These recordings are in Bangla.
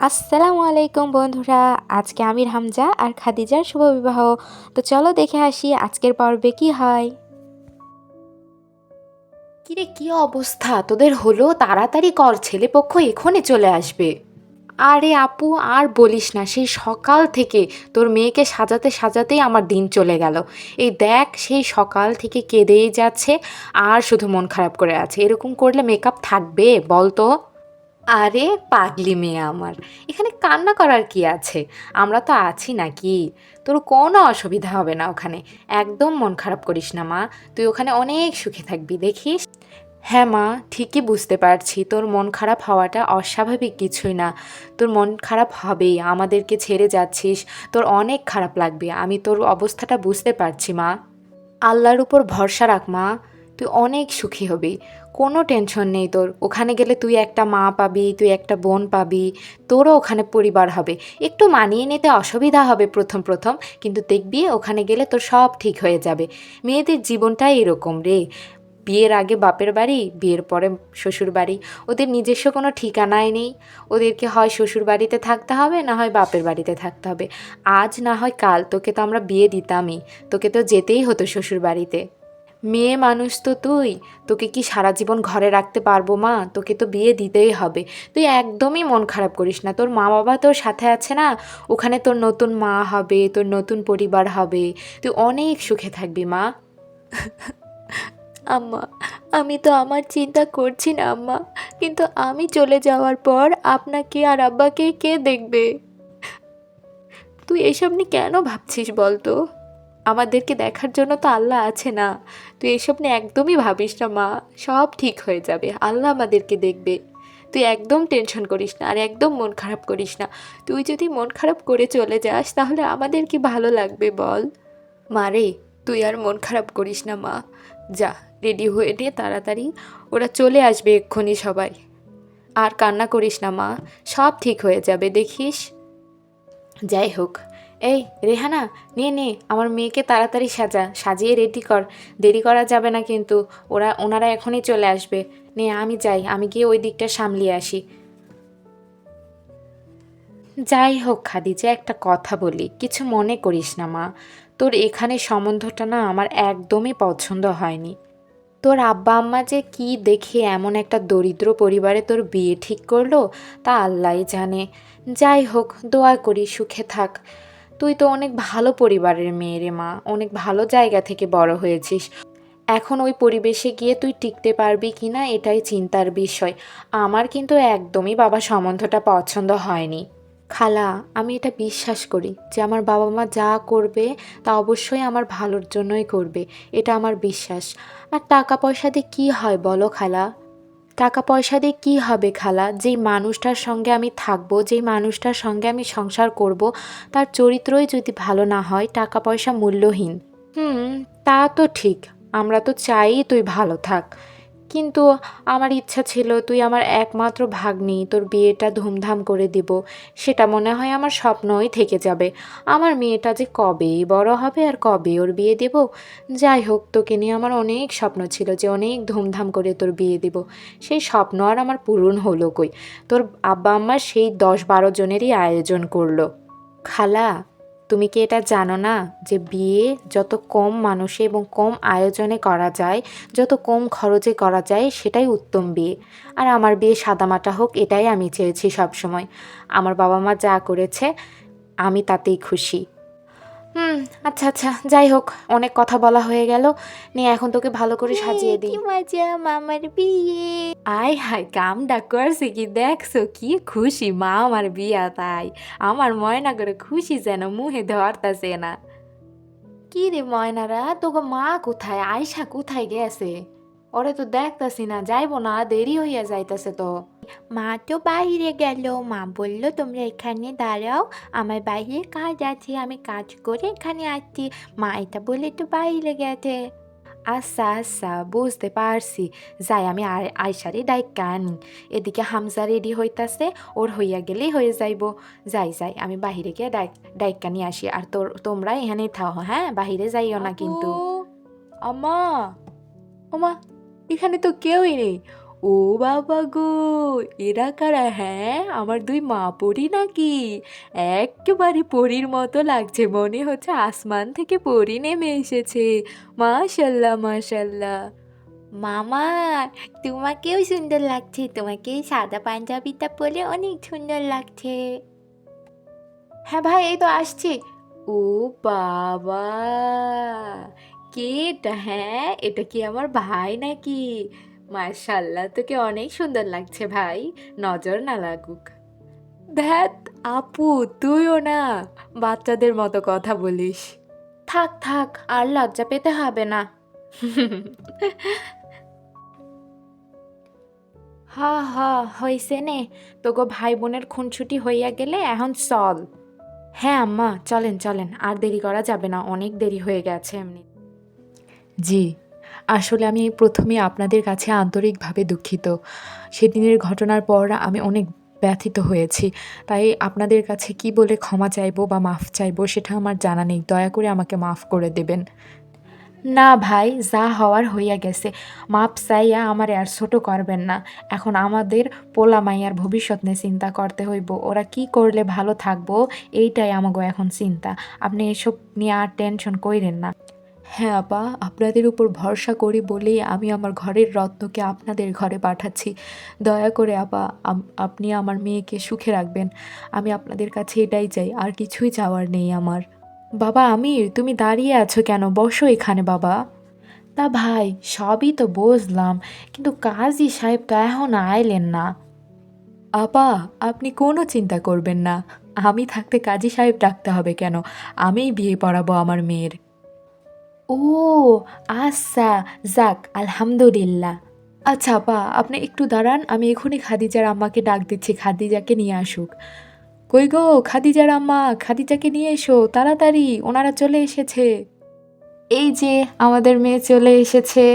আসসালামু আলাইকুম বন্ধুরা। আজকে আমির হামজা আর খাদিজার শুভ বিবাহ। তো চলো দেখে আসি আজকের পর্বে কি হয়। কিরে, কি অবস্থা তোদের হলো? তাড়াতাড়ি কর, ছেলেপক্ষ এখনই চলে আসবে। আরে আপু, আর বলিস না, সেই সকাল থেকে তোর মেয়েকে সাজাতে সাজাতেই আমার দিন চলে গেল। এই দেখ, সেই সকাল থেকে কেঁদেই যাচ্ছে আর শুধু মন খারাপ করে আছে। এরকম করলে মেকআপ থাকবে বল তো? আরে পাগলি মেয়ে আমার, এখানে কান্না করার কি আছে? আমরা তো আছি নাকি? তোর কোনো অসুবিধা হবে না ওখানে। একদম মন খারাপ করিস না মা, তুই ওখানে অনেক সুখে থাকবি দেখিস। হ্যাঁ মা, ঠিকই বুঝতে পারছি তোর মন খারাপ হওয়াটা অস্বাভাবিক কিছুই না। তোর মন খারাপ হবেই, আমাদেরকে ছেড়ে যাচ্ছিস, তোর অনেক খারাপ লাগবে। আমি তোর অবস্থাটা বুঝতে পারছি মা। আল্লাহর উপর ভরসা রাখ মা, তুই অনেক সুখী হবি। কোনো টেনশন নেই তোর। ওখানে গেলে তুই একটা মা পাবি, তুই একটা বোন পাবি, তোরও ওখানে পরিবার হবে। একটু মানিয়ে নিতে অসুবিধা হবে প্রথম প্রথম, কিন্তু দেখবি ওখানে গেলে তোর সব ঠিক হয়ে যাবে। মেয়েদের জীবনটাই এরকম রে। বিয়ের আগে বাপের বাড়ি, বিয়ের পরে শ্বশুর বাড়ি। ওদের নিজস্ব কোনো ঠিকানাই নেই। ওদেরকে হয় শ্বশুর বাড়িতে থাকতে হবে, না হয় বাপের বাড়িতে থাকতে হবে। আজ না হয় কাল তোকে তো আমরা বিয়ে দিতামই, তোকে তো যেতেই হতো শ্বশুর বাড়িতে। মেয়ে মানুষ তো তুই, তোকে কি সারা জীবন ঘরে রাখতে পারবো মা? তোকে তো বিয়ে দিতেই হবে। তুই একদমই মন খারাপ করিস না, তোর মা বাবা তোর সাথে আছে না। ওখানে তোর নতুন মা হবে, তোর নতুন পরিবার হবে, তুই অনেক সুখে থাকবি মা। আম্মা, আমি তো আমার চিন্তা করছি না আম্মা, কিন্তু আমি চলে যাওয়ার পর আপনাকে আর আব্বাকে কে দেখবে? তুই এসব নিয়ে কেন ভাবছিস বল তো? আমাদেরকে দেখার জন্য তো আল্লাহ আছে না। তুই এসব নিয়ে একদমই ভাবিস না মা, সব ঠিক হয়ে যাবে, আল্লাহ আমাদেরকে দেখবে। তুই একদম টেনশন করিস না আর একদম মন খারাপ করিস না। তুই যদি মন খারাপ করে চলে যাস তাহলে আমাদের কি ভালো লাগবে বল? মা রে, তুই আর মন খারাপ করিস না মা। যা, রেডি হয়ে নে তাড়াতাড়ি, ওরা চলে আসবে এক্ষুনি সবাই। আর কান্না করিস না মা, সব ঠিক হয়ে যাবে দেখিস। যাই হোক, এই রেহানা, নিয়ে নে আমার মেয়েকে তাড়াতাড়ি সাজা, সাজিয়ে রেডি কর। দেরি করা যাবে না কিন্তু, ওনারা এখনই চলে আসবে। নে আমি যাই, আমি গিয়ে ওই দিকটা সামলিয়ে আসি। যাই হোক খাদিজা, একটা কথা বলি, কিছু মনে করিস না মা। তোর এখানে সম্বন্ধটা না আমার একদমই পছন্দ হয়নি। তোর আব্বা আম্মা যে কি দেখে এমন একটা দরিদ্র পরিবারে তোর বিয়ে ঠিক করলো, তা আল্লাহই জানে। যাই হোক, দোয়া করি সুখে থাক। তুই তো অনেক ভালো পরিবারের মেয়ে রে মা, অনেক ভালো জায়গা থেকে বড় হয়েছিস। এখন ওই পরিবেশে গিয়ে তুই টিকতে পারবি কি না এটাই চিন্তার বিষয়। আমার কিন্তু একদমই বাবা সম্বন্ধটা পছন্দ হয়নি। খালা, আমি এটা বিশ্বাস করি যে আমার বাবা মা যা করবে তা অবশ্যই আমার ভালোর জন্যই করবে, এটা আমার বিশ্বাস। আর টাকা পয়সা দিয়ে কী হয় বলো খালা? টাকা পয়সা দিয়ে কী হবে খালা? যেই মানুষটার সঙ্গে আমি থাকবো, যেই মানুষটার সঙ্গে আমি সংসার করব, তার চরিত্রই যদি ভালো না হয়, টাকা পয়সা মূল্যহীন। হুম, তা তো ঠিক। আমরা তো চাই তুই ভালো থাক, কিন্তু আমার ইচ্ছা ছিল তুই আমার একমাত্র ভাগ্নি, তোর বিয়েটা ধুমধাম করে দিব। সেটা মনে হয় আমার স্বপ্নই থেকে যাবে। আমার মেয়েটা যে কবেই বড় হবে আর কবে ওর বিয়ে দেব। যাই হোক, তোকে নিয়ে আমার অনেক স্বপ্ন ছিল যে অনেক ধুমধাম করে তোর বিয়ে দেব। সেই স্বপ্ন আর আমার পূরণ হলো কই? তোর আব্বা আম্মা সেই 10-12 জনেরই আয়োজন করলো। খালা, তুমি কি এটা জানো না যে বিয়ে যত কম মানুষে এবং কম আয়োজনে করা যায়, যত কম খরচে করা যায়, সেটাই উত্তম বিয়ে। আর আমার বিয়ে সাদামাটা হোক, এটাই আমি চেয়েছি সবসময়। আমার বাবা মা যা করেছে আমি তাতেই খুশি। হুম, আচ্ছা আচ্ছা, যাই হোক, অনেক কথা বলা হয়ে গেল। নিয়ে এখন তোকে ভালো করে সাজিয়ে দিই। কি মজা, মামার বিয়ে! আয় হায়, কামডা করছে কি দেখছো? কি খুশি মা আমার বিয়া, তাই আমার ময়না করে খুশি যেন মুহে ধরতাছে না। কি রে ময়নারা, তোকে মা কোথায়? আয়সা কোথায় গেছে? ওরে তো দেখতাছি না, যাইবো না, দেরি হইয়া যাইতাছে তো। মা তো বাইরে গেল, মা বলল তোমরা এখানে দাঁড়াও, আমার বাইরে কাজ আছে, আমি কাজ করে এখানে আসছি। মা এটা বলে তো বাইরে গেছে। আচ্ছা আচ্ছা, বুঝতে পারছি। যাই, আমি আয়সারে ডাইক্কা আনি। এদিকে হামজা রেডি হইতাছে, ওর হইয়া গেলেই হয়ে যাইব। যাই যাই, আমি বাহিরে গিয়ে ডাইক্কা নিয়ে আসি। আর তোমরা এখানেই থাও, হ্যাঁ, বাহিরে যাইও না আপু, কিন্তু। আমা, ওমা, এখানে তো কেউই নেই। ও বাবা গো, এরা কারা? হ্যাঁ, আমার দুই মা পরী নাকি? একেবারে পরীর মতো লাগছে, মনে হচ্ছে আসমান থেকে পরী নেমে এসেছে। মাশাল্লাহ মাশাল্লাহ। মামা, তোমাকেও সুন্দর লাগছে, তোমাকে এই সাদা পাঞ্জাবিটা পরে অনেক সুন্দর লাগছে। হ্যাঁ ভাই, এই তো আসছি। ও বাবা, কে এটা? হ্যাঁ, এটা কি আমার ভাই নাকি? মাশাল্লাহ, তোকে অনেক সুন্দর লাগছে ভাই, নজর না লাগুক। ধ্যাত, আপু তুইও না বাচ্চাদের মতো কথা বলিস। থাক থাক, আর লজ্জা পেতে হবে না। হা হা, হইছে নে, তোগো ভাই বোনের খুনছুটি হইয়া গেলে এখন চল। হ্যাঁ আম্মা, চলেন চলেন, আর দেরি করা যাবে না, অনেক দেরি হয়ে গেছে এমনি। জি, আসলে আমি প্রথমে আপনাদের কাছে আন্তরিকভাবে দুঃখিত। সেদিনের ঘটনার পর আমি অনেক ব্যথিত হয়েছি। তাই আপনাদের কাছে কি বলে ক্ষমা চাইবো বা মাফ চাইবো সেটা আমার জানা নেই। দয়া করে আমাকে মাফ করে দেবেন। না ভাই, যা হওয়ার হইয়া গেছে, মাপ চাইয়া আমার আর ছোট করবেন না। এখন আমাদের পোলা মাইয়ার ভবিষ্যৎ নিয়ে চিন্তা করতে হইব, ওরা কি করলে ভালো থাকবো, এইটাই আমাগো এখন চিন্তা। আপনি এসব নিয়ে আর টেনশন কইরেন না। হ্যাঁ আপা, আপনাদের উপর ভরসা করি বলেই আমি আমার ঘরের রত্নকে আপনাদের ঘরে পাঠাচ্ছি। দয়া করে আপা, আপনি আমার মেয়েকে সুখে রাখবেন। আমি আপনাদের কাছে এটাই চাই, আর কিছুই চাওয়ার নেই আমার। বাবা আমির, তুমি দাঁড়িয়ে আছো কেন? বসো এখানে বাবা। তা ভাই, সবই তো বুঝলাম, কিন্তু কাজী সাহেব তো এখন আইলেন না। আপা, আপনি কোনো চিন্তা করবেন না। আমি থাকতে কাজী সাহেব ডাকতে হবে কেন? আমিই বিয়ে পড়াবো আমার মেয়ের। ও আচ্ছা, যাক আলহামদুলিল্লাহ। আচ্ছা আপা, আপনি একটু দাঁড়ান, আমি এখনই খাদিজার আম্মাকে ডাক দিচ্ছি, খাদিজাকে নিয়ে আসুক। কই গো খাদিজার আম্মা, খাদিজাকে নিয়ে এসো তাড়াতাড়ি, ওনারা চলে এসেছে। এই যে আমাদের মেয়ে চলে এসেছে।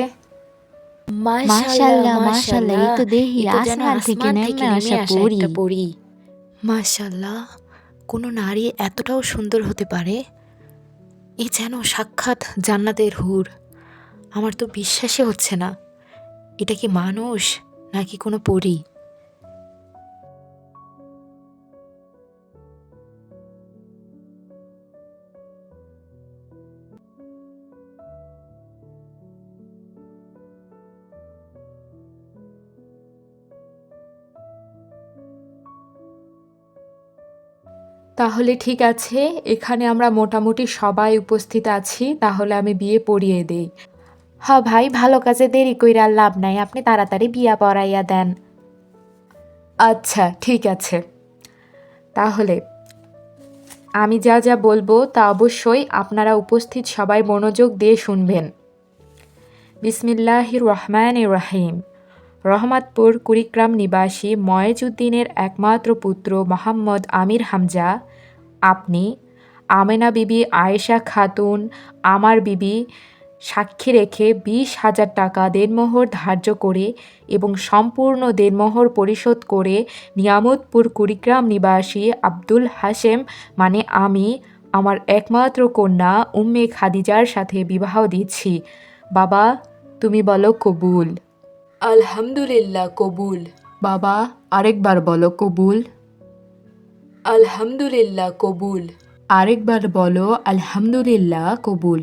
মাশাল্লাহ মাশাল্লাহ, এই তো দেখি যেন আসমান থেকে নেমে আসা একটা পরী। পরী। মাশাল্লাহ, কোনো নারী এতটাও সুন্দর হতে পারে? এ যেন সাক্ষাৎ জান্নাতের হুর। আমার তো বিশ্বাসই হচ্ছে না, এটা কি মানুষ নাকি কোনো পরী? তাহলে ঠিক আছে, এখানে আমরা মোটামুটি সবাই উপস্থিত আছি, তাহলে আমি বিয়ে পড়িয়ে দেই। হ্যাঁ ভাই, ভালো কাজে দেরি কইরা আর লাভ নাই, আপনি তাড়াতাড়ি বিয়া পড়াইয়া দেন। আচ্ছা ঠিক আছে, তাহলে আমি যা যা বলবো তা অবশ্যই আপনারা উপস্থিত সবাই মনোযোগ দিয়ে শুনবেন। বিসমিল্লাহির রহমানির রহিম। রহমতপুর কুড়িগ্রাম নিবাসী ময়েজউদ্দিনের একমাত্র পুত্র মোহাম্মদ আমির হামজা, আপনি আমেনা বিবি আয়েশা খাতুন আমার বিবি সাক্ষী রেখে 20,000 টাকা দেনমোহর ধার্য করে এবং সম্পূর্ণ দেনমোহর পরিশোধ করে নিয়ামতপুর কুড়িগ্রাম নিবাসী আব্দুল হাশেম মানে আমি আমার একমাত্র কন্যা উম্মে খাদিজার সাথে বিবাহ দিচ্ছি। বাবা, তুমি বলো কবুল। আলহামদুলিল্লাহ কবুল। বাবা, আরেকবার বলো কবুল। আলহামদুলিল্লাহ কবুল। আরেকবার বলো আলহামদুলিল্লাহ কবুল।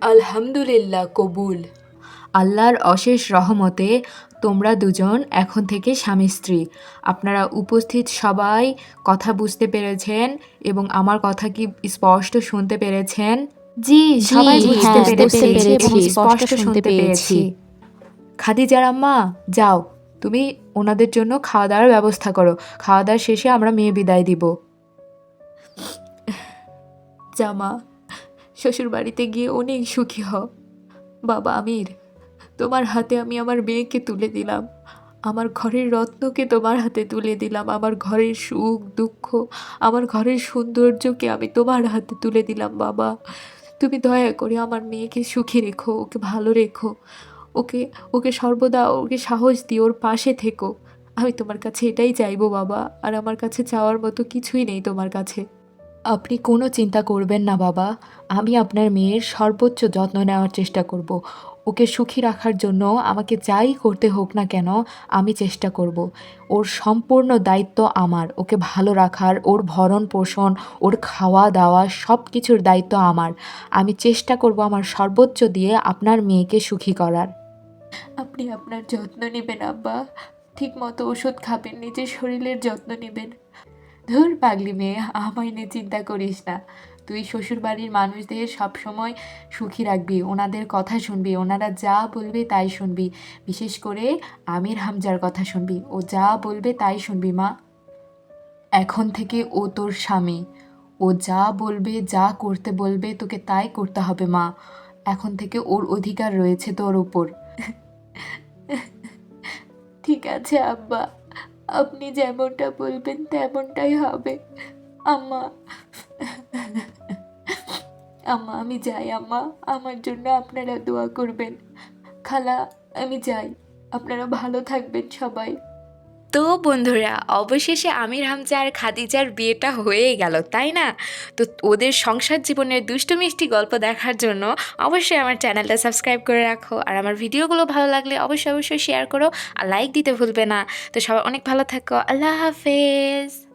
আলহামদুলিল্লাহ কবুল। আল্লাহর অশেষ রহমতে তোমরা দুজন এখন থেকে স্বামী স্ত্রী। আপনারা উপস্থিত সবাই কথা বুঝতে পেরেছেন এবং আমার কথা কি স্পষ্ট শুনতে পেরেছেন? জি, সবাই জি, বুঝতে হ্যাঁ, পেরেছি বুঝতে পেরেছি এবং স্পষ্ট শুনতে পেয়েছি। খাদিজার আম্মা, যাও তুমি ওনাদের জন্য খাওয়া দাওয়ার ব্যবস্থা করো। খাওয়া দাওয়ার শেষে আমরা মেয়ে বিদায় দিব। জামা, শ্বশুর বাড়িতে গিয়ে অনেক সুখী হও। বাবা আমির, তোমার হাতে আমি আমার মেয়েকে তুলে দিলাম, আমার ঘরের রত্নকে তোমার হাতে তুলে দিলাম, আমার ঘরের সুখ দুঃখ, আমার ঘরের সৌন্দর্যকে আমি তোমার হাতে তুলে দিলাম। বাবা, তুমি দয়া করে আমার মেয়েকে সুখী রেখো, ওকে ভালো রেখো, ওকে ওকে সর্বদা ওকে সাহস দিও, ওর পাশে থেকো। আমি তোমার কাছে এটাই চাইবো বাবা, আর আমার কাছে চাওয়ার মতো কিছুই নেই তোমার কাছে। আপনি কোনো চিন্তা করবেন না বাবা, আমি আপনার মেয়ের সর্বোচ্চ যত্ন নেওয়ার চেষ্টা করব। ও ওকে সুখী রাখার জন্য আমাকে যাই করতে হোক না কেন আমি চেষ্টা করব। ওর সম্পূর্ণ দায়িত্ব আমার, ওকে ভালো রাখার, ওর ভরণ পোষণ, ওর খাওয়া দাওয়া সব কিছুর দায়িত্ব আমার। আমি চেষ্টা করব আমার সর্বোচ্চ দিয়ে আপনার মেয়েকে সুখী করার। আপনি আপনার যত্ন নেবেন আব্বা, ঠিক মতো ওষুধ খাবেন, নিজের শরীরের যত্ন নেবেন। ধুর পাগলি মেয়ে, আমায় নিয়ে চিন্তা করিস না। তুই শ্বশুরবাড়ির মানুষদের সবসময় সুখী রাখবি, ওনাদের কথা শুনবি, ওনারা যা বলবে তাই শুনবি। বিশেষ করে আমির হামজার কথা শুনবি, ও যা বলবে তাই শুনবি মা। এখন থেকে ও তোর স্বামী, ও যা বলবে, যা করতে বলবে তোকে তাই করতে হবে মা। এখন থেকে ওর অধিকার রয়েছে তোর উপর। ঠিক আছে আব্বা, আপনি যেমনটা বলবেন তেমনটাই হবে। আম্মা, আম্মা আমি যাই আম্মা, আমার জন্য আপনারা দোয়া করবেন। খালা, আমি যাই, আপনারা ভালো থাকবেন সবাই। তো বন্ধুরা, অবশেষে আমির হামজা আর খাদিজার বিয়েটা হয়ে গেল, তাই না? তো ওদের সংসার জীবনের দুষ্টু মিষ্টি গল্প দেখার জন্য অবশ্যই আমার চ্যানেলটা সাবস্ক্রাইব করে রাখো, আর আমার ভিডিওগুলো ভালো লাগলে অবশ্যই অবশ্যই শেয়ার করো আর লাইক দিতে ভুলবে না। তো সবাই অনেক ভালো থাকো, আল্লাহ হাফেজ।